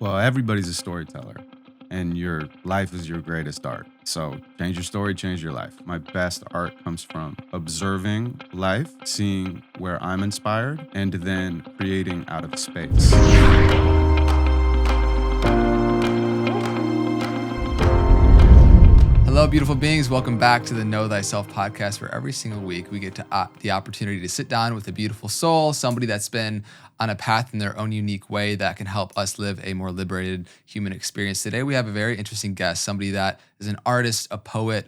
Well, everybody's a storyteller, and your life is your greatest art. So change your story, change your life. My best art comes from observing life, seeing where I'm inspired, and then creating out of space. Hello, beautiful beings. Welcome back to the Know Thyself podcast, where every single week we get to the opportunity to sit down with a beautiful soul, somebody that's been on a path in their own unique way that can help us live a more liberated human experience. Today, we have a very interesting guest, somebody that is an artist, a poet.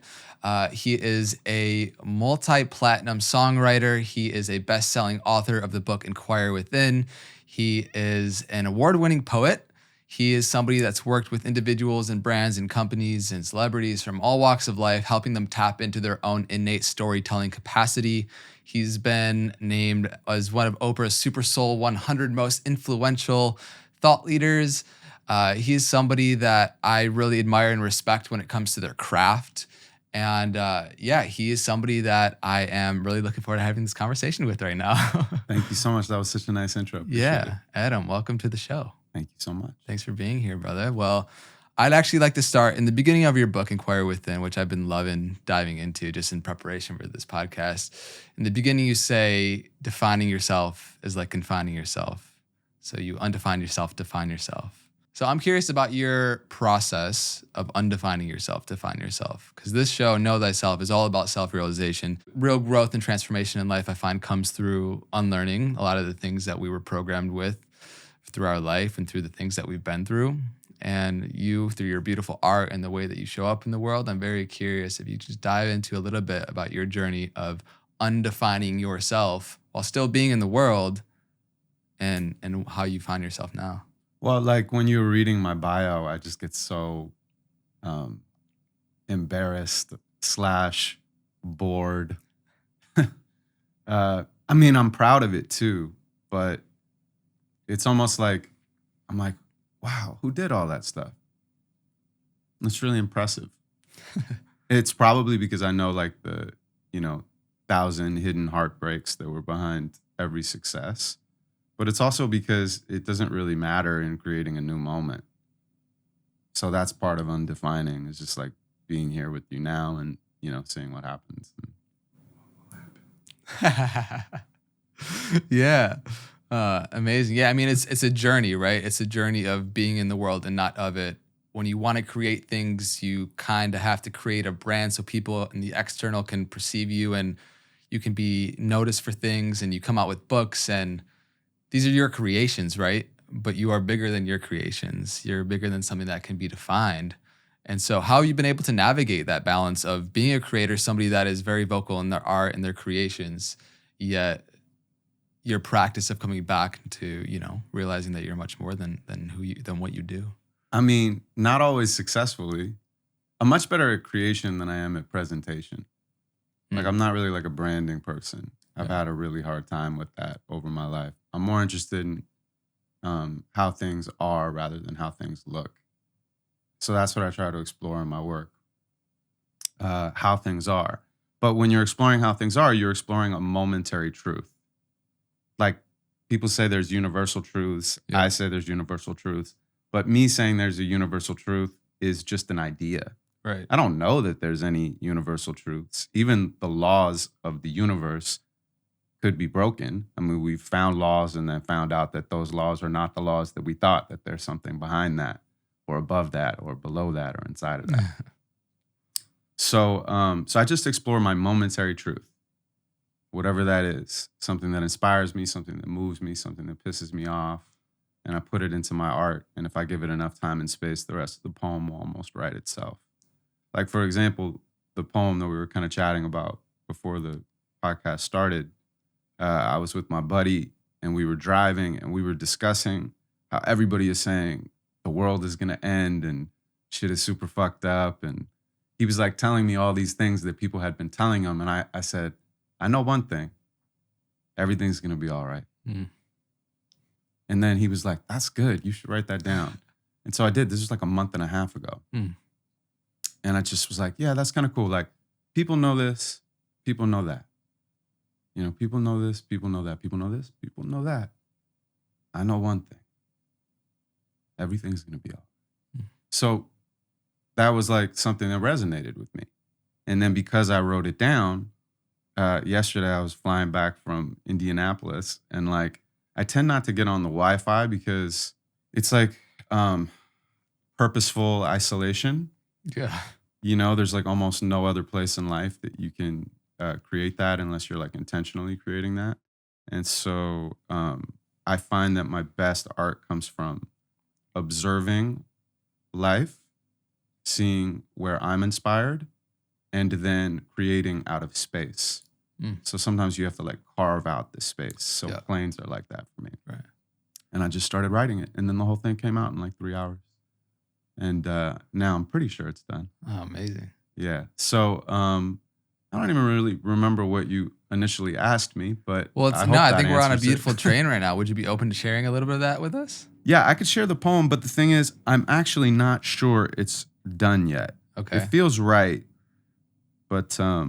He is a multi-platinum songwriter. He is a best-selling author of the book Inquire Within. He is an award-winning poet. He is somebody that's worked with individuals and brands and companies and celebrities from all walks of life, helping them tap into their own innate storytelling capacity. He's been named as one of Oprah's SuperSoul 100 most influential thought leaders. He's somebody that I really admire and respect when it comes to their craft. And he is somebody that I am really looking forward to having this conversation with right now. Thank you so much. That was such a nice intro. Appreciate it. Adam, welcome to the show. Thank you so much. Thanks for being here, brother. Well, I'd actually like to start in the beginning of your book, Inquire Within, which I've been loving diving into just in preparation for this podcast. In the beginning, you say defining yourself is like confining yourself. So you undefine yourself, define yourself. So I'm curious about your process of undefining yourself, define yourself. Because this show, Know Thyself, is all about self-realization. Real growth and transformation in life, I find, comes through unlearning a lot of the things that we were programmed with through our life and through the things that we've been through. And you, through your beautiful art and the way that you show up in the world, I'm very curious if you just dive into a little bit about your journey of undefining yourself while still being in the world and how you find yourself now. Well, like when you were reading my bio, I just get so embarrassed / bored. I mean, I'm proud of it too, but it's almost like, I'm like, wow, who did all that stuff? It's really impressive. It's probably because I know like the, 1,000 hidden heartbreaks that were behind every success. But it's also because it doesn't really matter in creating a new moment. So that's part of undefining, is just like being here with you now and, seeing what happens. Yeah. Amazing. Yeah, I mean, it's a journey, right? It's a journey of being in the world and not of it. When you want to create things, you kind of have to create a brand so people in the external can perceive you and you can be noticed for things, and you come out with books, and these are your creations, right? But you are bigger than your creations. You're bigger than something that can be defined. And so how have you been able to navigate that balance of being a creator, somebody that is very vocal in their art and their creations, yet your practice of coming back to, realizing that you're much more than what you do? I mean, not always successfully. I'm much better at creation than I am at presentation. Like, I'm not really like a branding person. I've had a really hard time with that over my life. I'm more interested in how things are rather than how things look. So that's what I try to explore in my work, how things are. But when you're exploring how things are, you're exploring a momentary truth. Like, people say there's universal truths. Yeah. I say there's universal truths. But me saying there's a universal truth is just an idea. Right. I don't know that there's any universal truths. Even the laws of the universe could be broken. I mean, we've found laws and then found out that those laws are not the laws that we thought, that there's something behind that or above that or below that or inside of that. So I just explore my momentary truth, whatever that is, something that inspires me, something that moves me, something that pisses me off, and I put it into my art. And if I give it enough time and space, the rest of the poem will almost write itself. Like, for example, the poem that we were kind of chatting about before the podcast started, I was with my buddy and we were driving and we were discussing how everybody is saying the world is going to end and shit is super fucked up. And he was like telling me all these things that people had been telling him. And I said, I know one thing, everything's going to be all right. Mm. And then he was like, that's good. You should write that down. And so I did. This was like a month and a half ago. Mm. And I just was like, yeah, that's kind of cool. Like, people know this, people know that. People know this, people know that, people know this, people know that. I know one thing. Everything's going to be all Mm. right. So that was like something that resonated with me. And then because I wrote it down, yesterday I was flying back from Indianapolis, and like I tend not to get on the Wi-Fi because it's like purposeful isolation. Yeah. You know, there's like almost no other place in life that you can create that unless you're like intentionally creating that. And so I find that my best art comes from observing life, seeing where I'm inspired, and then creating out of space. Mm. So sometimes you have to like carve out the space. So Yeah. planes are like that for me. Right. And I just started writing it. And then the whole thing came out in like 3 hours. And now I'm pretty sure it's done. Oh, amazing. Yeah. So I don't even really remember what you initially asked me, but Well, I hope I that think we're on a answers it. beautiful train right now. Would you be open to sharing a little bit of that with us? Yeah, I could share the poem, but the thing is, I'm actually not sure it's done yet. Okay. It feels right, but I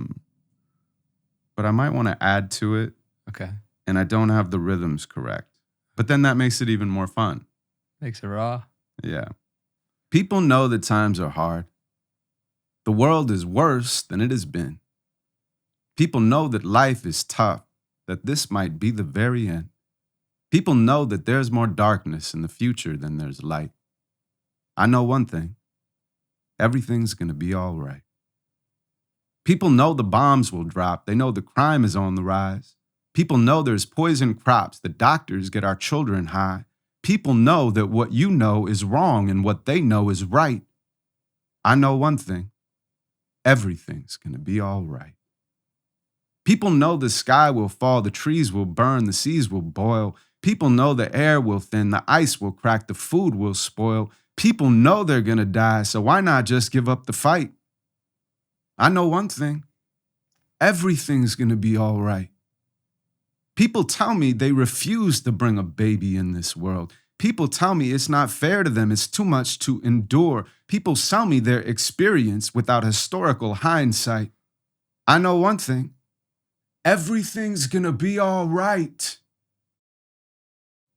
might want to add to it, Okay. and I don't have the rhythms correct. But then that makes it even more fun. Makes it raw. Yeah. People know that times are hard. The world is worse than it has been. People know that life is tough, that this might be the very end. People know that there's more darkness in the future than there's light. I know one thing. Everything's going to be all right. People know the bombs will drop. They know the crime is on the rise. People know there's poison crops. The doctors get our children high. People know that what you know is wrong and what they know is right. I know one thing. Everything's going to be all right. People know the sky will fall, the trees will burn, the seas will boil. People know the air will thin, the ice will crack, the food will spoil. People know they're going to die, so why not just give up the fight? I know one thing. Everything's going to be all right. People tell me they refuse to bring a baby in this world. People tell me it's not fair to them, it's too much to endure. People sell me their experience without historical hindsight. I know one thing. Everything's gonna be all right.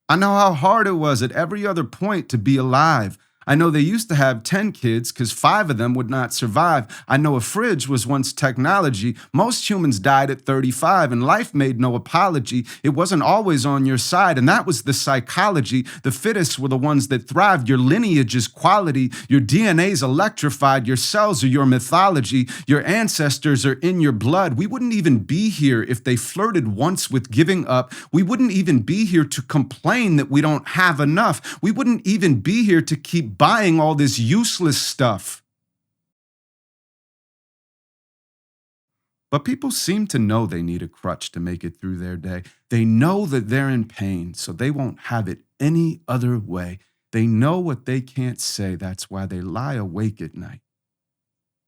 I know how hard it was at every other point to be alive. I know they used to have 10 kids because 5 of them would not survive. I know a fridge was once technology. Most humans died at 35 and life made no apology. It wasn't always on your side, and that was the psychology. The fittest were the ones that thrived. Your lineage is quality. Your DNA's electrified. Your cells are your mythology. Your ancestors are in your blood. We wouldn't even be here if they flirted once with giving up. We wouldn't even be here to complain that we don't have enough. We wouldn't even be here to keep buying all this useless stuff. But people seem to know they need a crutch to make it through their day. They know that they're in pain, so they won't have it any other way. They know what they can't say. That's why they lie awake at night.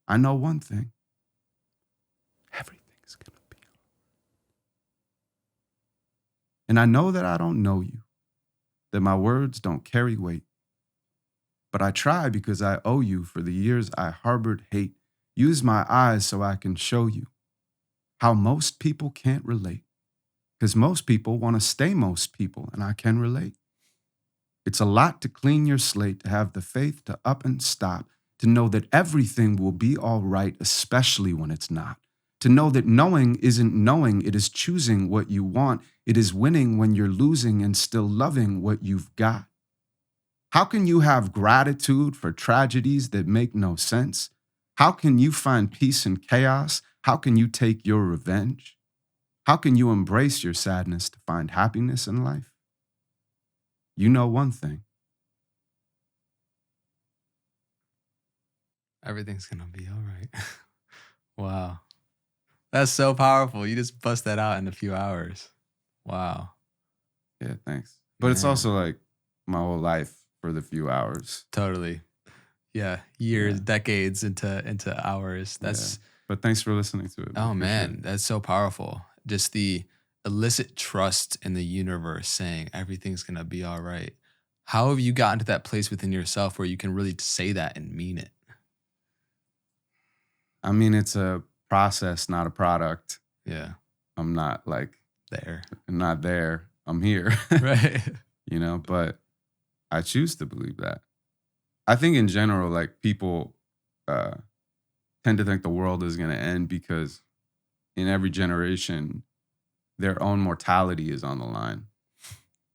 I know one thing. Everything's gonna be all right. And I know that I don't know you, that my words don't carry weight. But I try because I owe you for the years I harbored hate. Use my eyes so I can show you how most people can't relate. Because most people want to stay most people, and I can relate. It's a lot to clean your slate, to have the faith to up and stop, to know that everything will be all right, especially when it's not. To know that knowing isn't knowing, it is choosing what you want. It is winning when you're losing and still loving what you've got. How can you have gratitude for tragedies that make no sense? How can you find peace in chaos? How can you take your revenge? How can you embrace your sadness to find happiness in life? You know one thing. Everything's going to be all right. Wow. That's so powerful. You just bust that out in a few hours. Wow. Yeah, thanks. But it's Man. also like my whole life for the few hours. Totally. Yeah. Years, Yeah. decades into hours. That's But thanks for listening to it. Oh For man, sure. that's so powerful. Just the illicit trust in the universe saying everything's going to be all right. How have you gotten to that place within yourself where you can really say that and mean it? I mean, it's a process, not a product. Yeah. I'm not like There. I'm not there. I'm here. Right. But I choose to believe that. I think in general, like people tend to think the world is going to end because in every generation, their own mortality is on the line.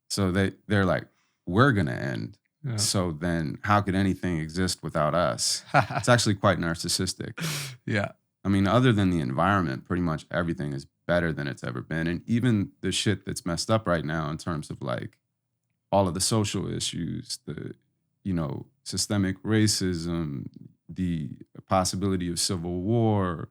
So they're like, we're going to end. Yeah. So then how could anything exist without us? It's actually quite narcissistic. Yeah. I mean, other than the environment, pretty much everything is better than it's ever been. And even the shit that's messed up right now in terms of like all of the social issues, the, systemic racism, the possibility of civil war,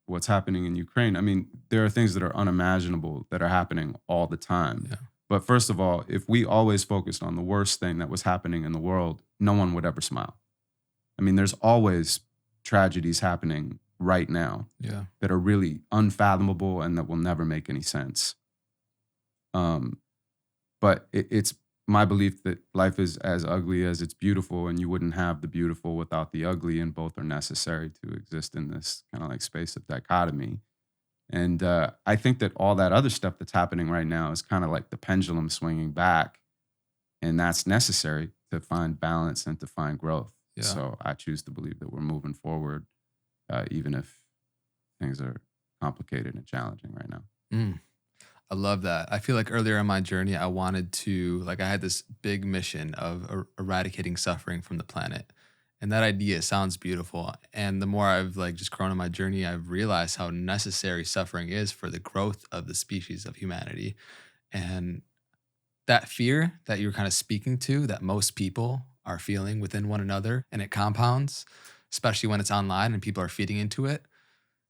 what's happening in Ukraine. I mean, there are things that are unimaginable that are happening all the time. Yeah. But first of all, if we always focused on the worst thing that was happening in the world, no one would ever smile. I mean, there's always tragedies happening right now that are really unfathomable and that will never make any sense. But it's my belief that life is as ugly as it's beautiful, and you wouldn't have the beautiful without the ugly, and both are necessary to exist in this kind of like space of dichotomy. And I think that all that other stuff that's happening right now is kind of like the pendulum swinging back, and that's necessary to find balance and to find growth. Yeah. So I choose to believe that we're moving forward, even if things are complicated and challenging right now. I love that. I feel like earlier in my journey, I wanted to, I had this big mission of eradicating suffering from the planet. And that idea sounds beautiful. And the more I've just grown in my journey, I've realized how necessary suffering is for the growth of the species of humanity. And that fear that you're kind of speaking to, that most people are feeling within one another, and it compounds, especially when it's online and people are feeding into it,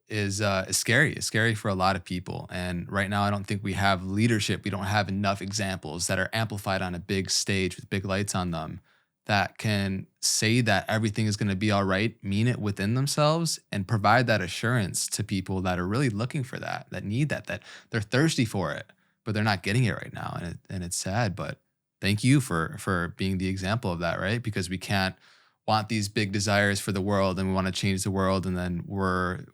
is scary. It's scary for a lot of people. And right now, I don't think we have leadership. We don't have enough examples that are amplified on a big stage with big lights on them that can say that everything is going to be all right, mean it within themselves, and provide that assurance to people that are really looking for that need that they're thirsty for it, but they're not getting it right now. And it's sad, but thank you for being the example of that, right? Because we can't want these big desires for the world and we want to change the world, and then we're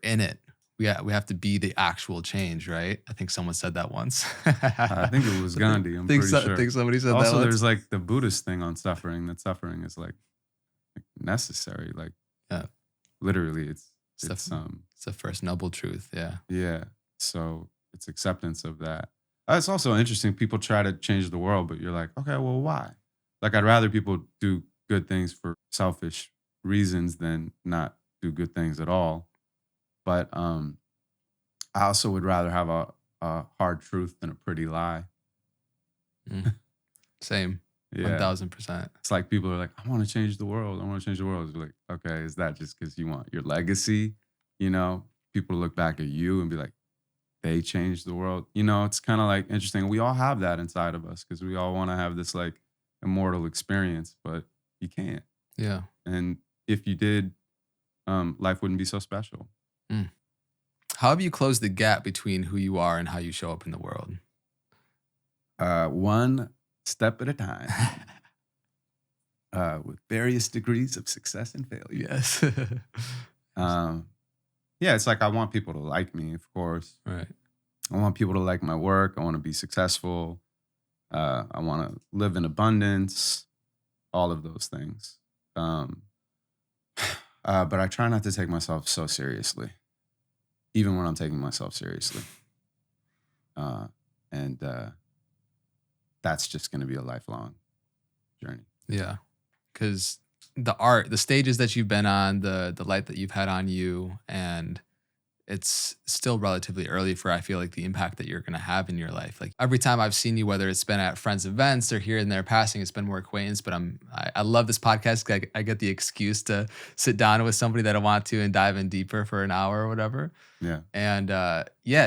in it. We have to be the actual change, right? I think someone said that once. I think it was Gandhi. I'm pretty sure. I think somebody said also, that once. There's like the Buddhist thing on suffering, that suffering is like necessary. Like literally it's the first noble truth. Yeah. Yeah. So it's acceptance of that. It's also interesting. People try to change the world, but you're like, okay, well, why? Like, I'd rather people do good things for selfish reasons than not do good things at all. But I also would rather have a hard truth than a pretty lie. Same. Yeah. 1000%. It's like people are like, I want to change the world. I want to change the world. It's like, okay, is that just because you want your legacy? People look back at you and be like, they changed the world. It's kind of like interesting. We all have that inside of us because we all want to have this like immortal experience, but you can't. Yeah. And if you did, life wouldn't be so special. How have you closed the gap between who you are and how you show up in the world? One step at a time, with various degrees of success and failure. Yes. Yeah, it's like I want people to like me, of course. Right. I want people to like my work. I want to be successful. I want to live in abundance, all of those things. But I try not to take myself so seriously, even when I'm taking myself seriously. And that's just going to be a lifelong journey. Yeah. Because the stages that you've been on, the light that you've had on you, and it's still relatively early for, I feel like, the impact that you're going to have in your life. Like every time I've seen you, whether it's been at friends' events or here and there passing, it's been more acquaintance, but I love this podcast. I get the excuse to sit down with somebody that I want to and dive in deeper for an hour or whatever. Yeah. And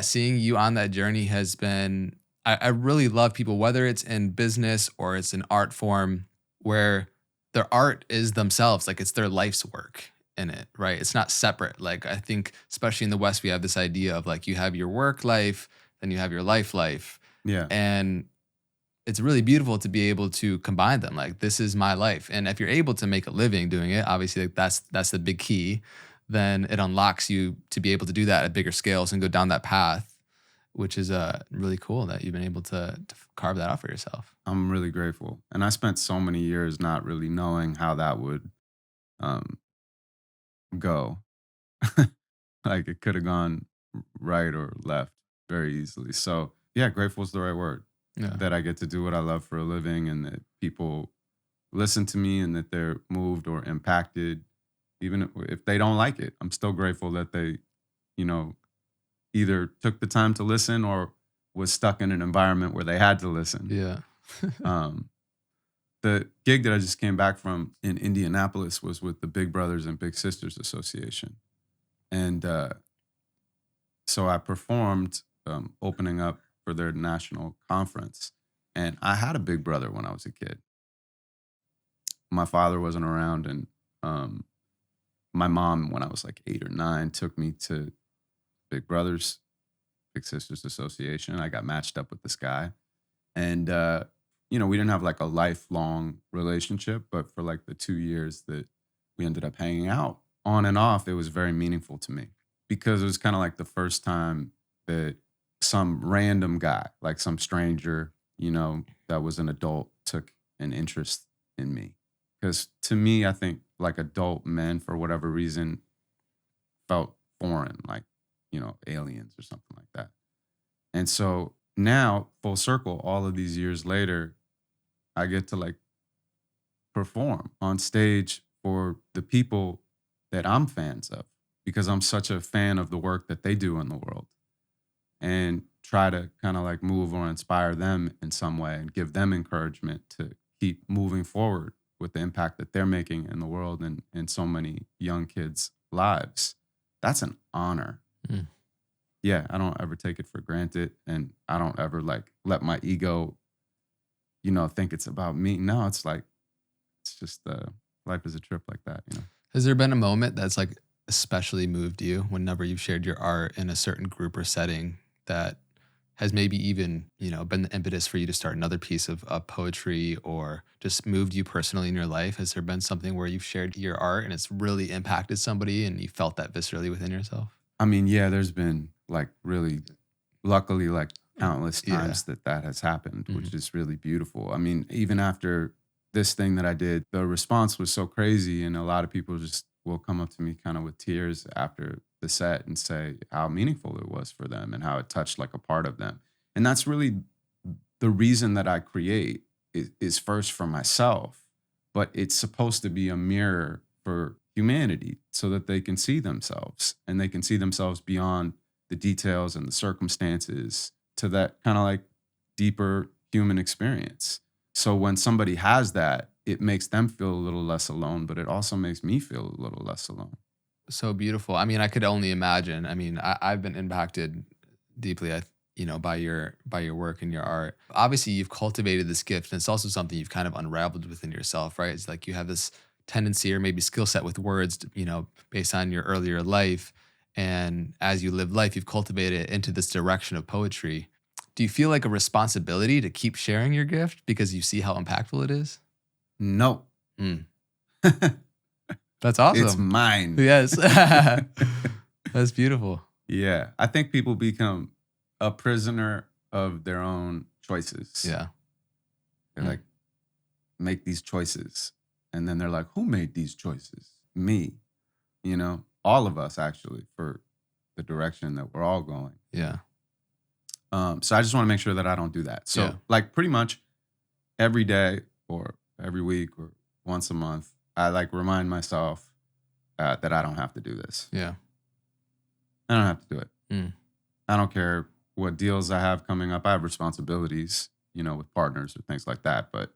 seeing you on that journey has been, I really love people, whether it's in business or it's an art form where their art is themselves, like it's their life's work in it, right? It's not separate. Like I think, especially in the West, we have this idea of like you have your work life, then you have your life. Yeah. And it's really beautiful to be able to combine them. Like this is my life. And if you're able to make a living doing it, obviously like that's the big key. Then it unlocks you to be able to do that at bigger scales and go down that path. which is really cool that you've been able to carve that out for yourself. I'm really grateful. And I spent so many years not really knowing how that would um, go. Like it could have gone right or left very easily. So yeah, grateful is the right word. Yeah. That I get to do what I love for a living, and that people listen to me, and that they're moved or impacted, even if they don't like it. I'm still grateful that they, you know, either took the time to listen or was stuck in an environment where they had to listen. Yeah. Um, the gig that I just came back from in Indianapolis was with the Big Brothers and Big Sisters Association. And so I performed opening up for their national conference. And I had a big brother when I was a kid. My father wasn't around, and my mom, when I was like 8 or 9, took me to Big Brothers, Big Sisters Association. I got matched up with this guy. And, we didn't have like a lifelong relationship, but for like the 2 years that we ended up hanging out on and off, it was very meaningful to me because it was kind of like the first time that some random guy, like some stranger, that was an adult, took an interest in me. Because to me, I think like adult men, for whatever reason, felt foreign, like, aliens or something like that. And so now, full circle, all of these years later, I get to like perform on stage for the people that I'm fans of, because I'm such a fan of the work that they do in the world, and try to kind of like move or inspire them in some way and give them encouragement to keep moving forward with the impact that they're making in the world and in so many young kids' lives. That's an honor. Mm. Yeah, I don't ever take it for granted, and I don't ever like let my ego, think it's about me. No, it's like, it's just life is a trip like that. Has there been a moment that's like especially moved you whenever you've shared your art in a certain group or setting that has maybe even, been the impetus for you to start another piece of poetry, or just moved you personally in your life? Has there been something where you've shared your art and it's really impacted somebody and you felt that viscerally within yourself? I mean, yeah, there's been like really, luckily, like countless times that has happened, which is really beautiful. I mean, even after this thing that I did, the response was so crazy, and a lot of people just will come up to me kind of with tears after the set and say how meaningful it was for them and how it touched like a part of them. And that's really the reason that I create, is first for myself, but it's supposed to be a mirror for humanity so that they can see themselves, and they can see themselves beyond the details and the circumstances to that kind of like deeper human experience. So when somebody has that, it makes them feel a little less alone, but it also makes me feel a little less alone. So beautiful. I mean, I could only imagine. I mean, I've been impacted deeply, by your work and your art. Obviously, you've cultivated this gift, and it's also something you've kind of unraveled within yourself, right? It's like you have this tendency or maybe skill set with words, based on your earlier life. And as you live life, you've cultivated it into this direction of poetry. Do you feel like a responsibility to keep sharing your gift because you see how impactful it is? No. Mm. That's awesome. It's mine. Yes. That's beautiful. Yeah. I think people become a prisoner of their own choices. Yeah. They're like, make these choices. And then they're like, who made these choices? Me. All of us, actually, for the direction that we're all going. Yeah. So I just want to make sure that I don't do that. So like pretty much every day or every week or once a month, I like remind myself that I don't have to do this. Yeah. I don't have to do it. Mm. I don't care what deals I have coming up. I have responsibilities, with partners or things like that. But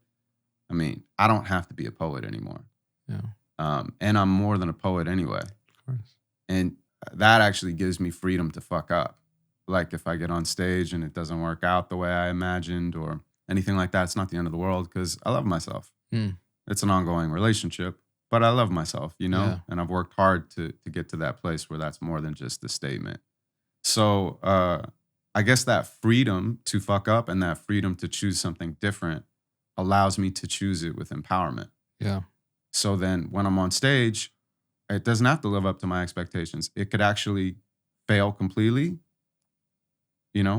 I mean, I don't have to be a poet anymore. Yeah. And I'm more than a poet anyway. Of course. And that actually gives me freedom to fuck up. Like if I get on stage and it doesn't work out the way I imagined or anything like that, it's not the end of the world because I love myself. Mm. It's an ongoing relationship, but I love myself, Yeah. and I've worked hard to get to that place where that's more than just a statement. So I guess that freedom to fuck up and that freedom to choose something different allows me to choose it with empowerment. Yeah. So then when I'm on stage, it doesn't have to live up to my expectations. It could actually fail completely,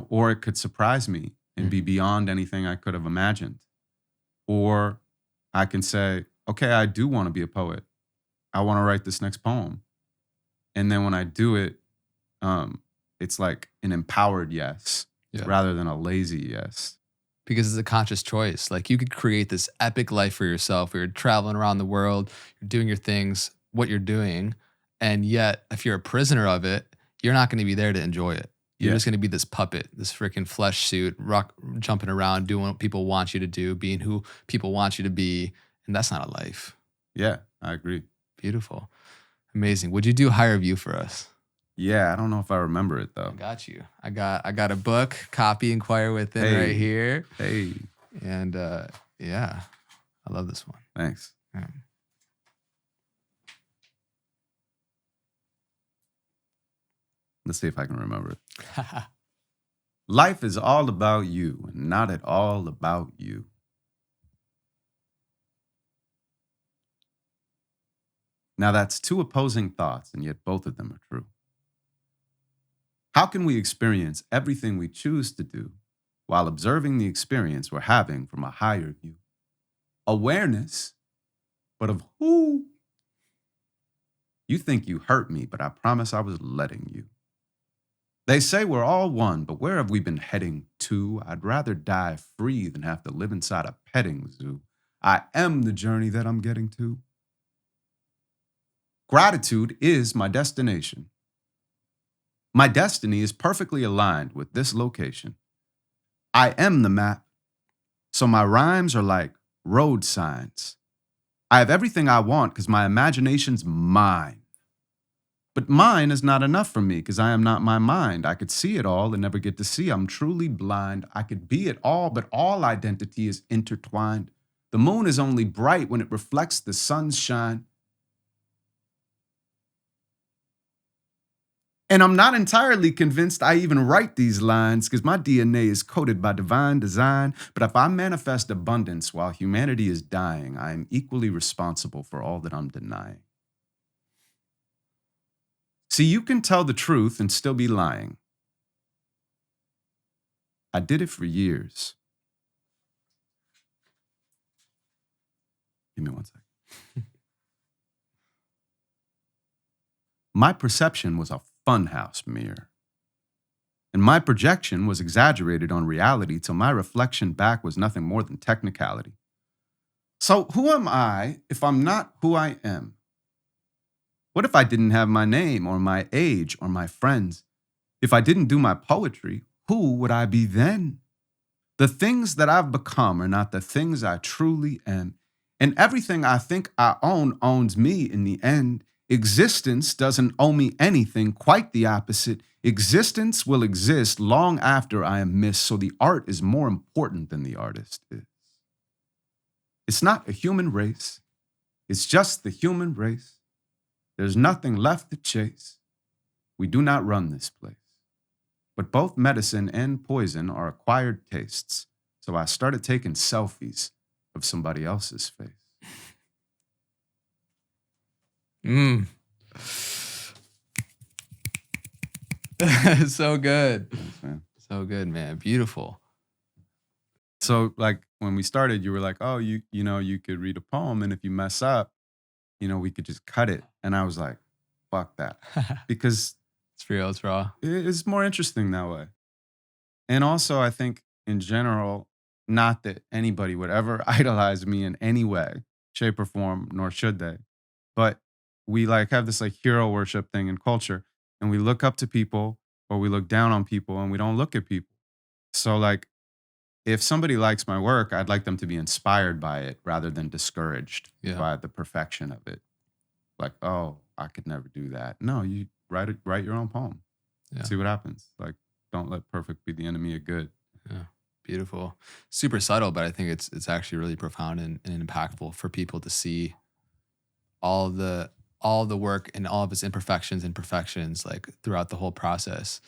or it could surprise me and be beyond anything I could have imagined. Or I can say, okay, I do want to be a poet. I want to write this next poem. And then when I do it, it's like an empowered yes rather than a lazy yes. Because it's a conscious choice. Like, you could create this epic life for yourself where you're traveling around the world, you're doing your things, what you're doing. And yet, if you're a prisoner of it, you're not going to be there to enjoy it. You're just going to be this puppet, this freaking flesh suit, jumping around, doing what people want you to do, being who people want you to be. And that's not a life. Yeah, I agree. Beautiful. Amazing. Would you do higher view for us? Yeah, I don't know if I remember it though. I got you. I got a book, copy Inquire Within right here. Hey. And yeah, I love this one. Thanks. Yeah. Let's see if I can remember it. Life is all about you and not at all about you. Now that's two opposing thoughts, and yet both of them are true. How can we experience everything we choose to do while observing the experience we're having from a higher view? Awareness, but of who? You think you hurt me, but I promise I was letting you. They say we're all one, but where have we been heading to? I'd rather die free than have to live inside a petting zoo. I am the journey that I'm getting to. Gratitude is my destination. My destiny is perfectly aligned with this location. I am the map, so my rhymes are like road signs. I have everything I want because my imagination's mine. But mine is not enough for me because I am not my mind. I could see it all and never get to see. I'm truly blind. I could be it all, but all identity is intertwined. The moon is only bright when it reflects the sun's shine. And I'm not entirely convinced I even write these lines because my DNA is coded by divine design. But if I manifest abundance while humanity is dying, I am equally responsible for all that I'm denying. See, you can tell the truth and still be lying. I did it for years. Give me 1 second. My perception was a funhouse mirror. And my projection was exaggerated on reality till my reflection back was nothing more than technicality. So who am I if I'm not who I am? What if I didn't have my name or my age or my friends? If I didn't do my poetry, who would I be then? The things that I've become are not the things I truly am. And everything I think I own owns me in the end. Existence doesn't owe me anything, quite the opposite. Existence will exist long after I am missed, so the art is more important than the artist is. It's not a human race. It's just the human race. There's nothing left to chase. We do not run this place. But both medicine and poison are acquired tastes, so I started taking selfies of somebody else's face. So good. Thanks, man. So good, man. Beautiful. So like when we started, you were like, oh, you could read a poem, and if you mess up, we could just cut it. And I was like, fuck that. Because It's real, it's raw. it's more interesting that way. And also, I think in general, not that anybody would ever idolize me in any way, shape, or form, nor should they. But we have this hero worship thing in culture, and we look up to people or we look down on people and we don't look at people. So if somebody likes my work, I'd like them to be inspired by it rather than discouraged by the perfection of it. Like, oh, I could never do that. No, you write your own poem. Yeah. See what happens. Don't let perfect be the enemy of good. Yeah. Beautiful. Super subtle, but I think it's actually really profound and impactful for people to see all the work and all of its imperfections and perfections throughout the whole process.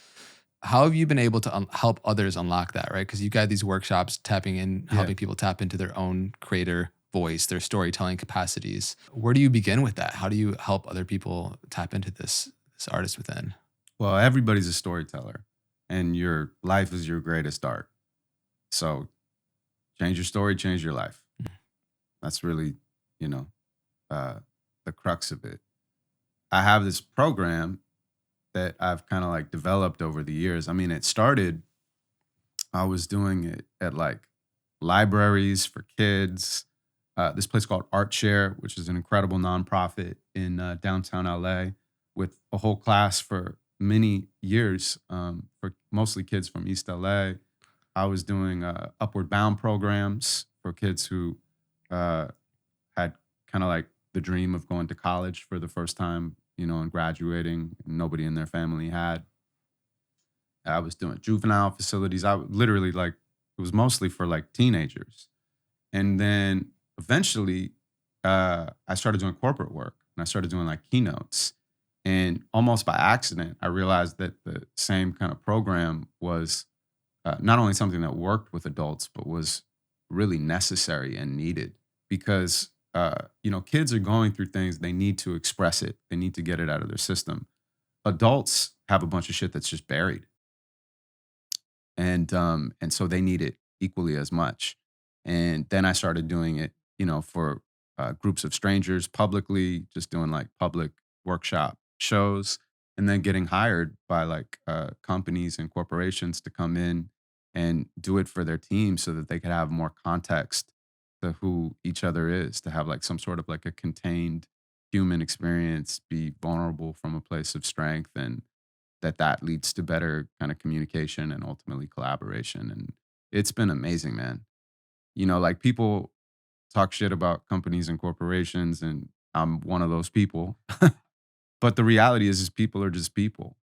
How have you been able to help others unlock that, right? Because you got these workshops helping people tap into their own creator voice, their storytelling capacities. Where do you begin with that? How do you help other people tap into this artist within? Well, everybody's a storyteller. and your life is your greatest art. So change your story, change your life. That's really, you know, the crux of it. I have this program that I've kind of like developed over the years. I mean, it started, I was doing it at like libraries for kids. This place called Art Share, which is an incredible nonprofit in downtown LA, with a whole class for many years for mostly kids from East LA. I was doing Upward Bound programs for kids who had kind of like the dream of going to college for the first time, you know, and graduating. Nobody in their family had. I was doing juvenile facilities. I literally like, it was mostly for like teenagers. And then eventually I started doing corporate work, and I started doing like keynotes. And almost by accident, I realized that the same kind of program was not only something that worked with adults, but was really necessary and needed, because you know, kids are going through things. They need to express it. They need to get it out of their system. Adults have a bunch of shit that's just buried, and so they need it equally as much. And then I started doing it, you know, for groups of strangers publicly, just doing like public workshop shows, and then getting hired by like companies and corporations to come in and do it for their team so that they could have more context to who each other is, to have like some sort of like a contained human experience, be vulnerable from a place of strength, and that leads to better kind of communication and ultimately collaboration. And it's been amazing, man. You know, like people talk shit about companies and corporations, and I'm one of those people. But the reality is people are just people.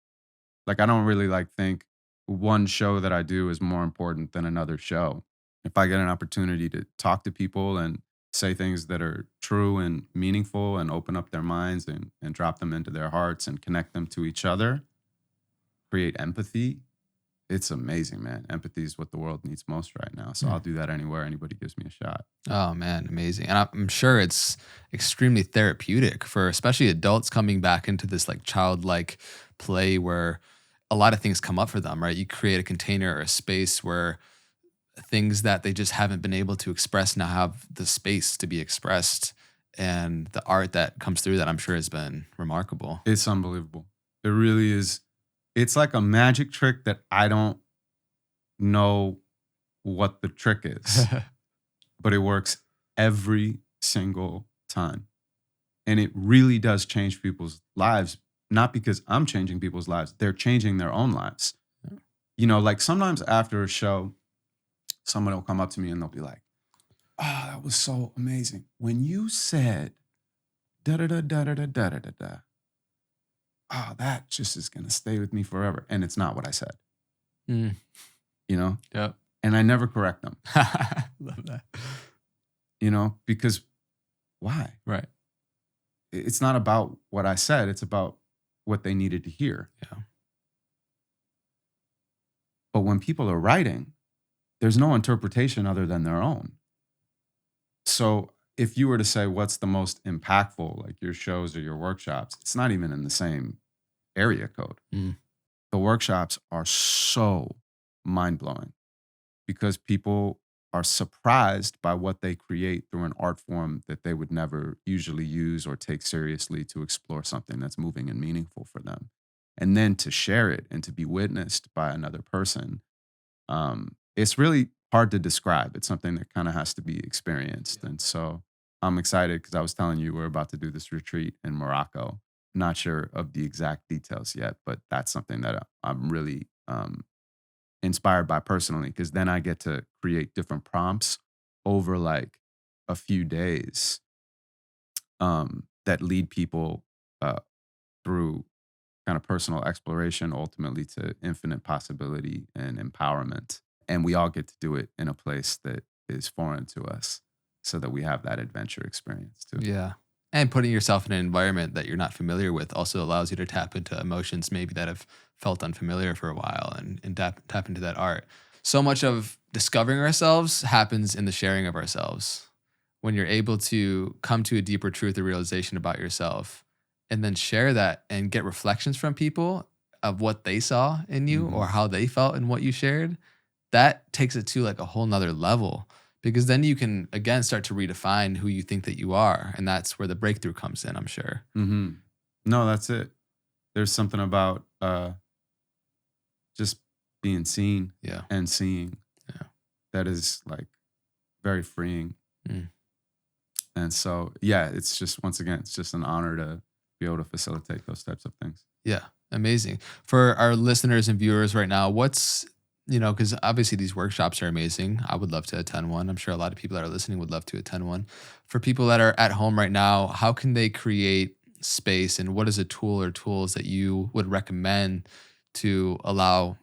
Like I don't really like think one show that I do is more important than another show. If I get an opportunity to talk to people and say things that are true and meaningful and open up their minds and drop them into their hearts and connect them to each other, create empathy, it's amazing, man. Empathy is what the world needs most right now. So I'll do that anywhere anybody gives me a shot. Oh man, amazing. And I'm sure it's extremely therapeutic for especially adults coming back into this like childlike play where a lot of things come up for them, right? You create a container or a space where things that they just haven't been able to express now have the space to be expressed. And the art that comes through that I'm sure has been remarkable. It's unbelievable. It really is. It's like a magic trick that I don't know what the trick is, but it works every single time. And it really does change people's lives, not because I'm changing people's lives, they're changing their own lives. Yeah. You know, like sometimes after a show, someone will come up to me and they'll be like, "Oh, that was so amazing. When you said da da da da da da da da da, oh, that just is gonna stay with me forever." And it's not what I said. Mm. You know? Yep. And I never correct them. Love that. You know, because why? Right. It's not about what I said, it's about what they needed to hear. Yeah. But when people are writing, there's no interpretation other than their own. So if you were to say what's the most impactful, like your shows or your workshops, it's not even in the same area code. Mm. The workshops are so mind-blowing because people are surprised by what they create through an art form that they would never usually use or take seriously to explore something that's moving and meaningful for them. And then to share it and to be witnessed by another person, it's really hard to describe. It's something that kind of has to be experienced. Yeah. And so I'm excited because I was telling you we're about to do this retreat in Morocco. Not sure of the exact details yet, but that's something that I'm really inspired by personally, because then I get to create different prompts over like a few days that lead people through kind of personal exploration, ultimately to infinite possibility and empowerment. And we all get to do it in a place that is foreign to us so that we have that adventure experience too. Yeah. And putting yourself in an environment that you're not familiar with also allows you to tap into emotions maybe that have felt unfamiliar for a while and tap into that art. So much of discovering ourselves happens in the sharing of ourselves. When you're able to come to a deeper truth or realization about yourself and then share that and get reflections from people, of what they saw in you or Mhm. how they felt in what you shared, that takes it to like a whole nother level, because then you can again start to redefine who you think that you are. And that's where the breakthrough comes in, I'm sure. Mhm. No, that's it. There's something about just being seen Yeah. and seeing Yeah. that is like very freeing. Mm. And so, yeah, it's just, once again, it's just an honor to be able to facilitate those types of things. Yeah. Amazing. For our listeners and viewers right now, because obviously these workshops are amazing. I would love to attend one. I'm sure a lot of people that are listening would love to attend one. For people that are at home right now, how can they create space, and what is a tool or tools that you would recommend to allow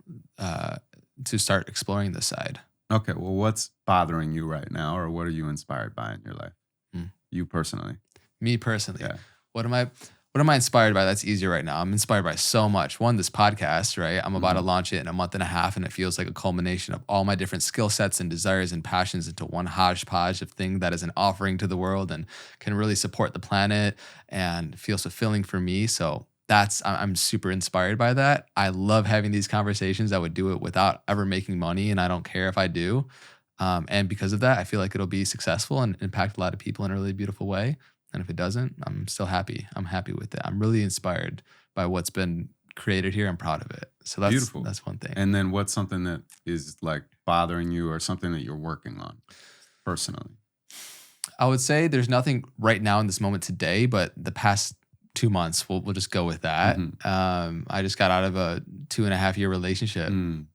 to start exploring this side? Okay, well, what's bothering you right now, or what are you inspired by in your life? Mm. You personally. Me personally, Yeah. what am I inspired by? That's easier right now. I'm inspired by so much. One, this podcast, right? I'm about to Mhm. launch it in a month and a half, and it feels like a culmination of all my different skill sets and desires and passions into one hodgepodge of thing that is an offering to the world and can really support the planet and feels fulfilling for me. So I'm super inspired by that. I love having these conversations. I would do it without ever making money, and I don't care if I do. And because of that, I feel like it'll be successful and impact a lot of people in a really beautiful way. And if it doesn't, I'm still happy. I'm happy with it. I'm really inspired by what's been created here. I'm proud of it. So Beautiful. that's one thing. And then what's something that is like bothering you, or something that you're working on personally? I would say there's nothing right now in this moment today, but the past 2 months, we'll just go with that. Mhm. I just got out of a 2.5 year relationship. Mm.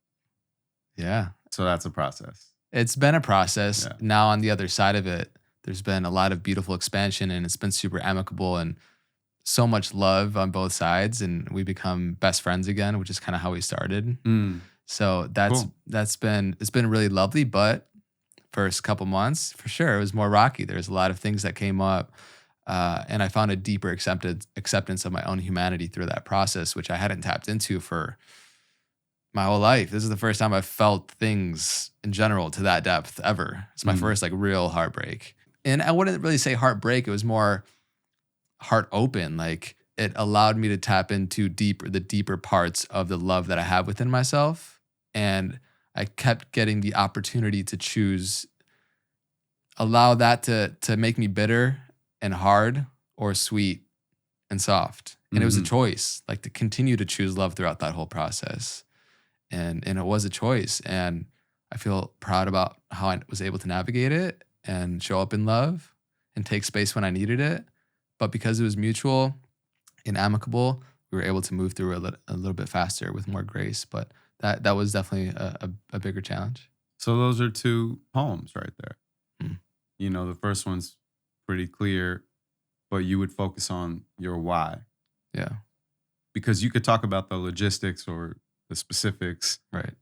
Yeah. So that's a process. It's been a process. Yeah. Now on the other side of it, there's been a lot of beautiful expansion, and it's been super amicable and so much love on both sides, and we become best friends again, which is kind of how we started. Mm. So Cool. it's been really lovely, but first couple months for sure it was more rocky. There's a lot of things that came up, and I found a deeper acceptance of my own humanity through that process, which I hadn't tapped into for my whole life. This is the first time I've felt things in general to that depth ever. It's my Mm. first like real heartbreak. And I wouldn't really say heartbreak, it was more heart open. Like it allowed me to tap into the deeper parts of the love that I have within myself. And I kept getting the opportunity to choose, allow that to make me bitter and hard, or sweet and soft. And it was a Mhm. choice, like to continue to choose love throughout that whole process. And it was a choice, and I feel proud about how I was able to navigate it and show up in love and take space when I needed it. But because it was mutual and amicable, we were able to move through a little bit faster with more grace. But that was definitely a bigger challenge. So those are two poems right there. Mm. You know, the first one's pretty clear, but you would focus on your why, Yeah. because you could talk about the logistics or the specifics, Right.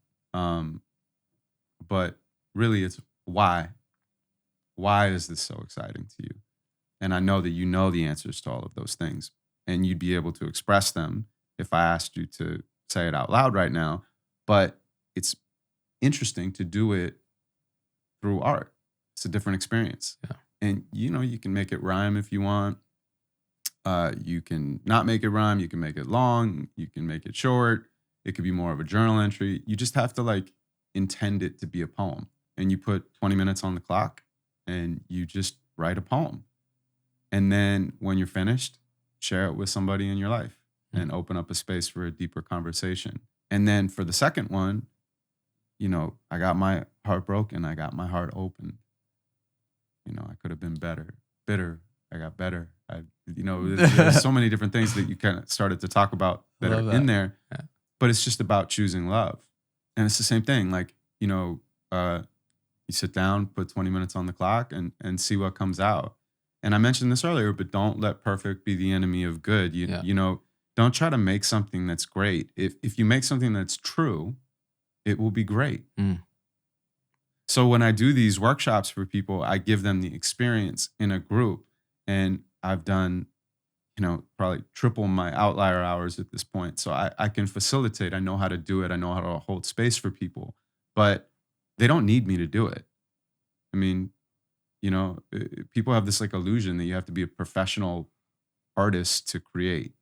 but really it's why. Why is this so exciting to you? And I know that you know the answers to all of those things, and you'd be able to express them if I asked you to say it out loud right now. But it's interesting to do it through art. It's a different experience. Yeah. And you know, you can make it rhyme if you want. You can not make it rhyme. You can make it long. You can make it short. It could be more of a journal entry. You just have to like intend it to be a poem. And you put 20 minutes on the clock and you just write a poem. And then when you're finished, share it with somebody in your life and open up a space for a deeper conversation. And then for the second one, you know, I got my heart broken. I got my heart open. You know, I could have been bitter. I got better. There's so many different things that you kind of started to talk about that Love are that. in there, Yeah. but it's just about choosing love. And it's the same thing. Like, you know, you sit down, put 20 minutes on the clock and see what comes out. And I mentioned this earlier, but don't let perfect be the enemy of good. You know, don't try to make something that's great. If you make something that's true, it will be great. Mm. So when I do these workshops for people, I give them the experience in a group. And I've done, you know, probably triple my outlier hours at this point. So I can facilitate. I know how to do it. I know how to hold space for people, but they don't need me to do it. I mean, you know, people have this like illusion that you have to be a professional artist to create.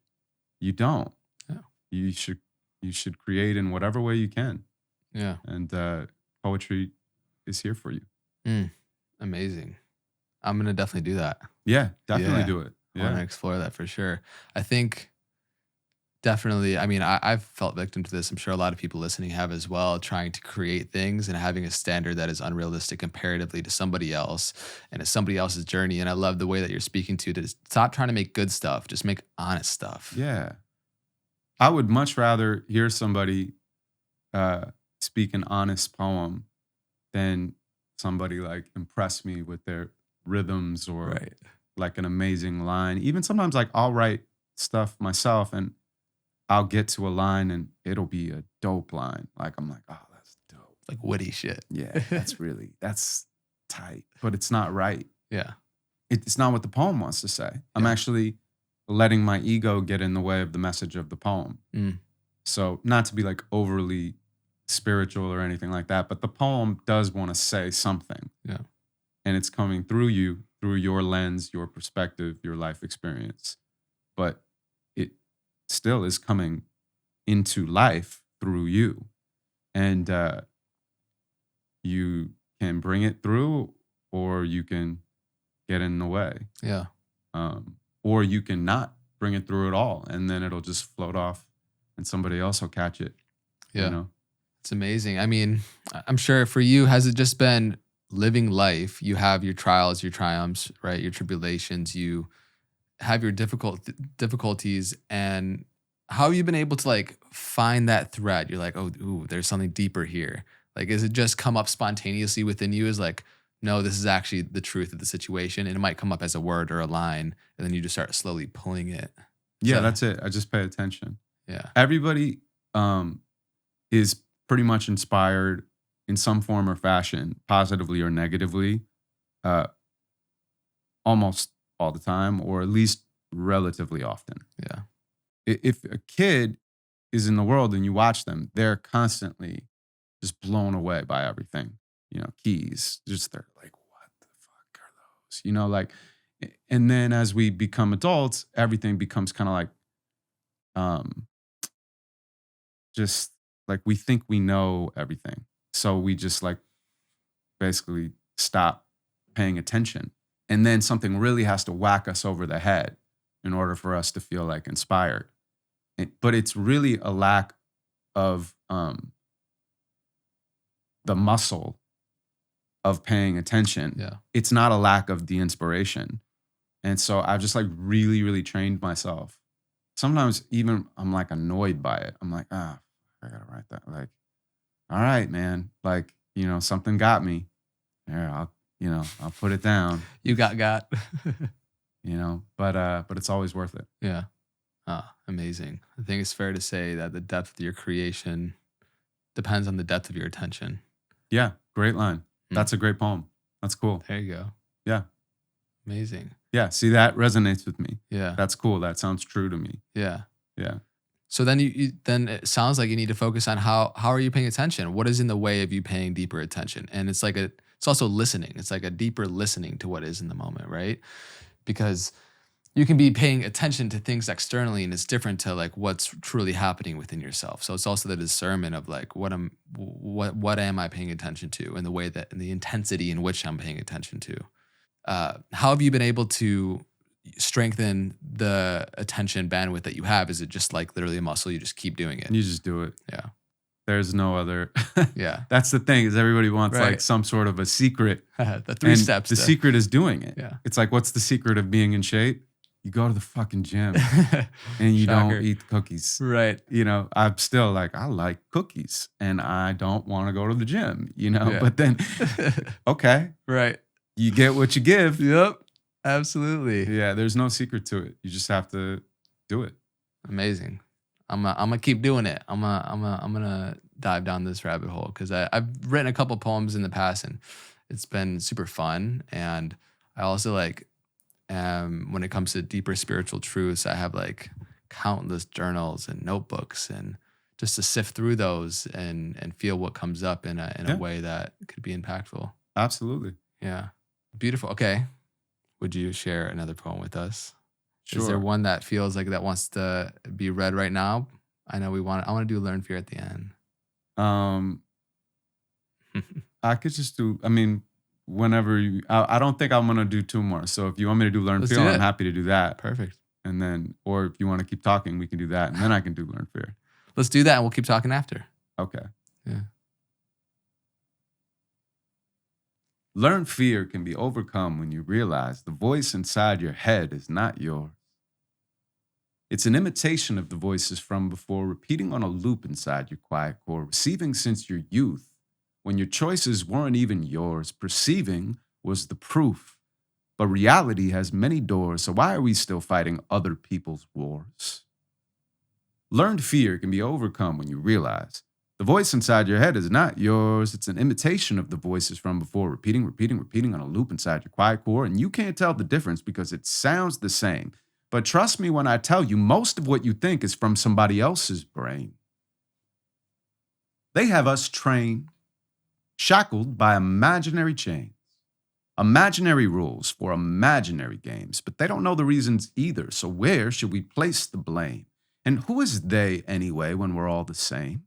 You don't. Yeah. You you should create in whatever way you can. Yeah. And poetry is here for you. Amazing. I'm going to definitely do that. Yeah, definitely do it. I want to Yeah. explore that for sure. I think definitely, I mean, I've felt victim to this. I'm sure a lot of people listening have as well, trying to create things and having a standard that is unrealistic comparatively to somebody else and it's somebody else's journey. And I love the way that you're speaking to stop trying to make good stuff, just make honest stuff. Yeah. I would much rather hear somebody speak an honest poem than somebody like impress me with their rhythms or Right. like an amazing line. Even sometimes like I'll write stuff myself and I'll get to a line and it'll be a dope line. Like I'm like, oh, that's dope. Like witty shit. Yeah, that's tight, but it's not right. Yeah. It's not what the poem wants to say. I'm actually letting my ego get in the way of the message of the poem. So not to be like overly spiritual or anything like that, but the poem does want to say something. Yeah. And it's coming through you, through your lens, your perspective, your life experience. But it still is coming into life through you. And you can bring it through or you can get in the way. Yeah. Or you can not bring it through at all. And then it'll just float off and somebody else will catch it. Yeah. You know? It's amazing. I mean, I'm sure for you, has it just been living life? You have your trials, your triumphs, right? Your tribulations, you have your difficulties. And how have you been able to like find that thread? You're like, oh, ooh, there's something deeper here. Like, is it just come up spontaneously within you as like, no, this is actually the truth of the situation. And it might come up as a word or a line. And then you just start slowly pulling it. Yeah, that's it. I just pay attention. Yeah. Everybody is pretty much inspired in some form or fashion, positively or negatively, almost all the time, or at least relatively often. Yeah. If a kid is in the world and you watch them, they're constantly just blown away by everything. You know, keys, just they're like, what the fuck are those? You know, like, and then as we become adults, everything becomes kind of like, just like we think we know everything. So we just like basically stop paying attention. And then something really has to whack us over the head in order for us to feel like inspired. But it's really a lack of the muscle of paying attention. Yeah. It's not a lack of the inspiration. And so I've just like really, really trained myself. Sometimes even I'm like annoyed by it. I'm like, I gotta write that. Like, all right, man. Like, you know, something got me. There, I'll put it down. You got. You know, but it's always worth it. Yeah. Amazing. I think it's fair to say that the depth of your creation depends on the depth of your attention. Yeah, great line. That's a great poem. That's cool. There you go. Yeah. Amazing. Yeah, see, that resonates with me. Yeah. That's cool. That sounds true to me. Yeah. Yeah. So then then it sounds like you need to focus on how are you paying attention? What is in the way of you paying deeper attention? And it's like it's also listening. It's like a deeper listening to what is in the moment, right? Because you can be paying attention to things externally and it's different to like what's truly happening within yourself. So it's also the discernment of like what am I paying attention to and the way that and the intensity in which I'm paying attention to. How have you been able to strengthen the attention bandwidth that you have? Is it just like literally a muscle? You just keep doing it. You just do it. Yeah. There's no other. Yeah. That's the thing is everybody wants Right. like some sort of a secret. The three And steps. The secret is doing it. Yeah. It's like, what's the secret of being in shape? You go to the fucking gym and you Shocker. don't eat cookies. Right. You know, I'm still like, I like cookies and I don't want to go to the gym, you know, Yeah. but then, okay, Right. you get what you give. Yep. Absolutely. Yeah, there's no secret to it. You just have to do it. Amazing. I'm gonna keep doing it. I'm gonna dive down this rabbit hole because I've written a couple poems in the past and it's been super fun. And I also like when it comes to deeper spiritual truths, I have like countless journals and notebooks and just to sift through those and feel what comes up in a way that could be impactful. Absolutely. Yeah. Beautiful. Okay. Would you share another poem with us? Sure. Is there one that feels like that wants to be read right now? I know I want to do learn fear at the end. I could just do, I mean, whenever you, I don't think I'm going to do 2 more. So if you want me to do learn Let's fear, do I'm it. happy to do that. Perfect. And then, or if you want to keep talking, we can do that. And then I can do learn fear. Let's do that and we'll keep talking after. Okay. Yeah. Learn fear can be overcome when you realize the voice inside your head is not yours. It's an imitation of the voices from before, repeating on a loop inside your quiet core, receiving since your youth, when your choices weren't even yours. Perceiving was the proof. But reality has many doors, so why are we still fighting other people's wars? Learned fear can be overcome when you realize the voice inside your head is not yours. It's an imitation of the voices from before, repeating on a loop inside your quiet core, and you can't tell the difference because it sounds the same. But trust me when I tell you, most of what you think is from somebody else's brain. They have us trained, shackled by imaginary chains, imaginary rules for imaginary games, but they don't know the reasons either. So where should we place the blame? And who is they anyway when we're all the same?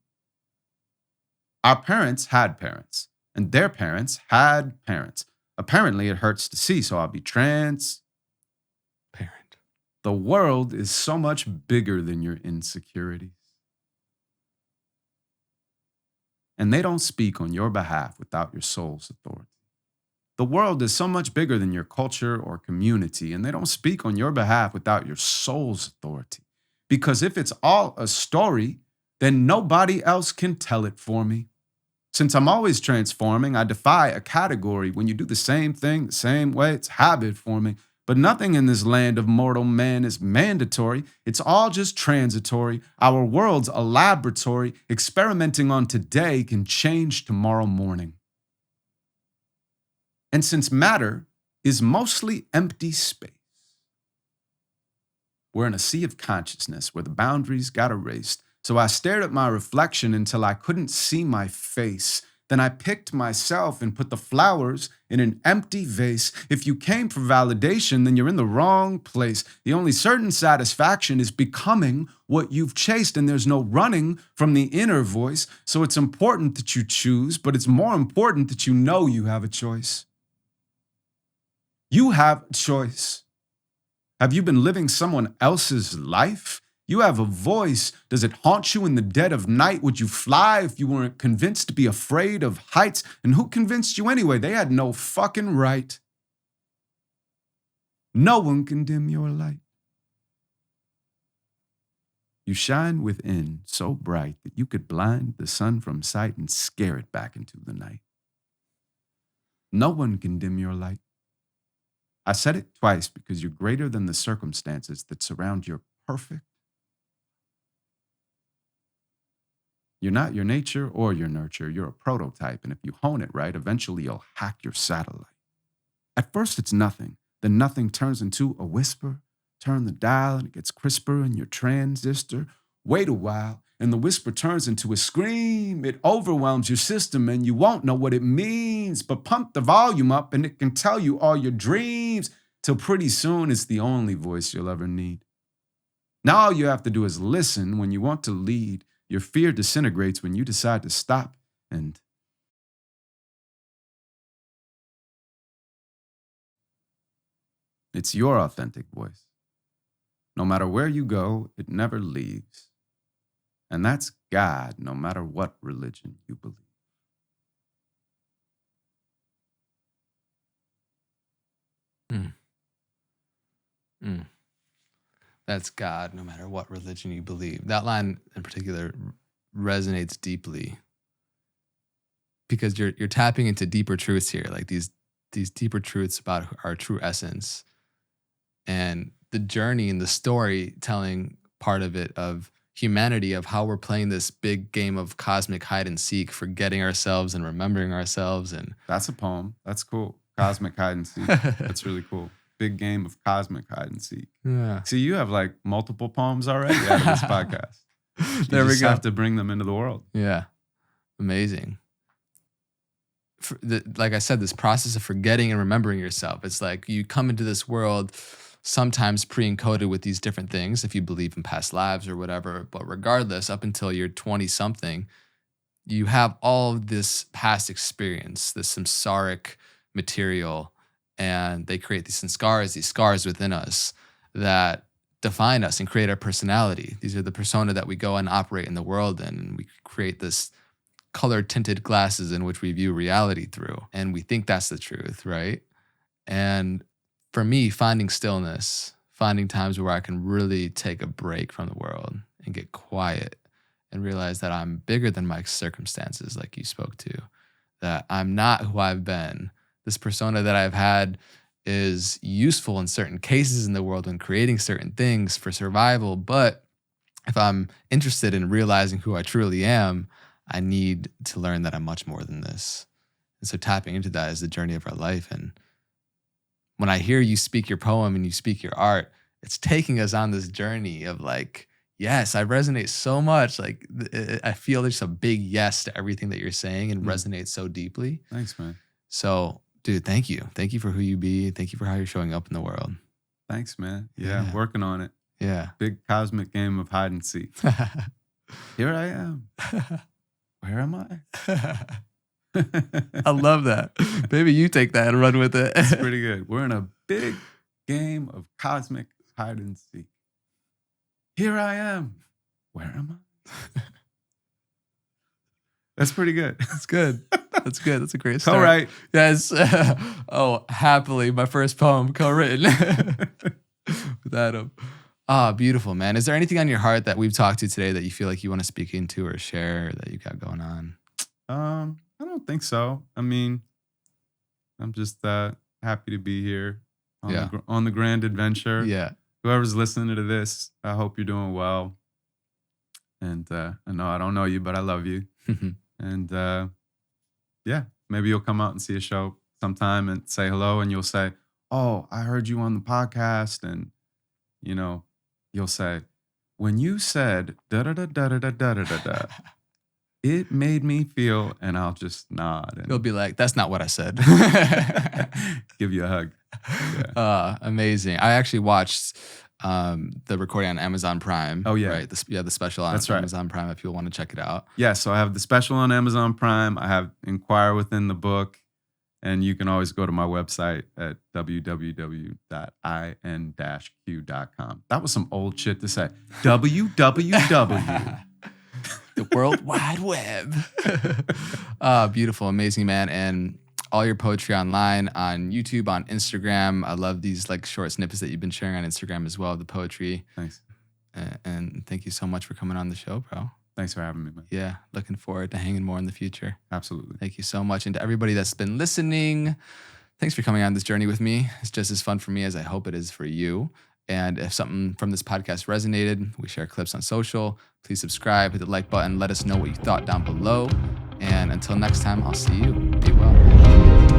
Our parents had parents, and their parents had parents. Apparently, it hurts to see, so I'll be transparent. The world is so much bigger than your insecurities. And they don't speak on your behalf without your soul's authority. The world is so much bigger than your culture or community, and they don't speak on your behalf without your soul's authority. Because if it's all a story, then nobody else can tell it for me. Since I'm always transforming, I defy a category. When you do the same thing the same way, it's habit forming. But nothing in this land of mortal man is mandatory. It's all just transitory. Our world's a laboratory. Experimenting on today can change tomorrow morning. And since matter is mostly empty space, we're in a sea of consciousness where the boundaries got erased. So I stared at my reflection until I couldn't see my face. Then I picked myself and put the flowers in an empty vase. If you came for validation, then you're in the wrong place. The only certain satisfaction is becoming what you've chased, and there's no running from the inner voice. So it's important that you choose, but it's more important that you know you have a choice. You have a choice. Have you been living someone else's life? You have a voice. Does it haunt you in the dead of night? Would you fly if you weren't convinced to be afraid of heights? And who convinced you anyway? They had no fucking right. No one can dim your light. You shine within so bright that you could blind the sun from sight and scare it back into the night. No one can dim your light. I said it twice because you're greater than the circumstances that surround your perfect. You're not your nature or your nurture. You're a prototype, and if you hone it right, eventually you'll hack your satellite. At first, it's nothing. Then nothing turns into a whisper. Turn the dial, and it gets crisper in your transistor. Wait a while, and the whisper turns into a scream. It overwhelms your system, and you won't know what it means. But pump the volume up, and it can tell you all your dreams, till pretty soon it's the only voice you'll ever need. Now all you have to do is listen when you want to lead. Your fear disintegrates when you decide to stop, and it's your authentic voice. No matter where you go, it never leaves. And that's God, no matter what religion you believe. That's God, no matter what religion you believe. That line in particular resonates deeply because you're tapping into deeper truths here, like these deeper truths about our true essence and the journey and the storytelling part of it, of humanity, of how we're playing this big game of cosmic hide and seek, forgetting ourselves and remembering ourselves. And that's a poem. That's cool. Cosmic hide and seek. That's really cool. Big game of cosmic hide and seek. Yeah. See, you have like multiple poems already out of this podcast. There we go. You just have to bring them into the world. Yeah. Amazing. Like I said, this process of forgetting and remembering yourself. It's like you come into this world sometimes pre-encoded with these different things if you believe in past lives or whatever. But regardless, up until you're 20-something, you have all of this past experience, this samsaric material, and they create these scars within us that define us and create our personality. These are the persona that we go and operate in the world in, and we create this color-tinted glasses in which we view reality through, and we think that's the truth, right? And for me, finding stillness, finding times where I can really take a break from the world and get quiet and realize that I'm bigger than my circumstances, like you spoke to, that I'm not who I've been. This persona that I've had is useful in certain cases in the world when creating certain things for survival. But if I'm interested in realizing who I truly am, I need to learn that I'm much more than this. And so tapping into that is the journey of our life. And when I hear you speak your poem and you speak your art, it's taking us on this journey of like, yes, I resonate so much. Like I feel there's a big yes to everything that you're saying and resonates so deeply. Thanks, man. So, dude, thank you. Thank you for who you be. Thank you for how you're showing up in the world. Thanks, man. Yeah, working on it. Yeah. Big cosmic game of hide and seek. Here I am. Where am I? I love that. Maybe you take that and run with it. It's pretty good. We're in a big game of cosmic hide and seek. Here I am. Where am I? That's pretty good. That's good. That's good. That's a great start. All right. Yes. Oh, happily, my first poem co-written with Adam. Ah, beautiful, man. Is there anything on your heart that we've talked to today that you feel like you want to speak into or share that you got going on? I don't think so. I mean, I'm just happy to be here on the grand adventure. Yeah. Whoever's listening to this, I hope you're doing well. And I know I don't know you, but I love you. And yeah, maybe you'll come out and see a show sometime and say hello, and you'll say, "Oh, I heard you on the podcast," and you'll say, "When you said da da da da da da da da da, it made me feel," and I'll just nod. And you'll be like, "That's not what I said." Give you a hug. Yeah. Amazing. I actually watched the recording on Amazon Prime. Oh, yeah. Right. The special on Amazon Prime if people want to check it out. Yeah, so I have the special on Amazon Prime. I have Inquire Within the book. And you can always go to my website at www.in-q.com. That was some old shit to say. www. The World Wide Web. Beautiful, amazing, man. And all your poetry online, on YouTube, on Instagram. I love these like short snippets that you've been sharing on Instagram as well, the poetry. Thanks. And thank you so much for coming on the show, bro. Thanks for having me, man. Yeah, looking forward to hanging more in the future. Absolutely. Thank you so much. And to everybody that's been listening, thanks for coming on this journey with me. It's just as fun for me as I hope it is for you. And if something from this podcast resonated, we share clips on social. Please subscribe, hit the like button, let us know what you thought down below. And until next time, I'll see you. Be well.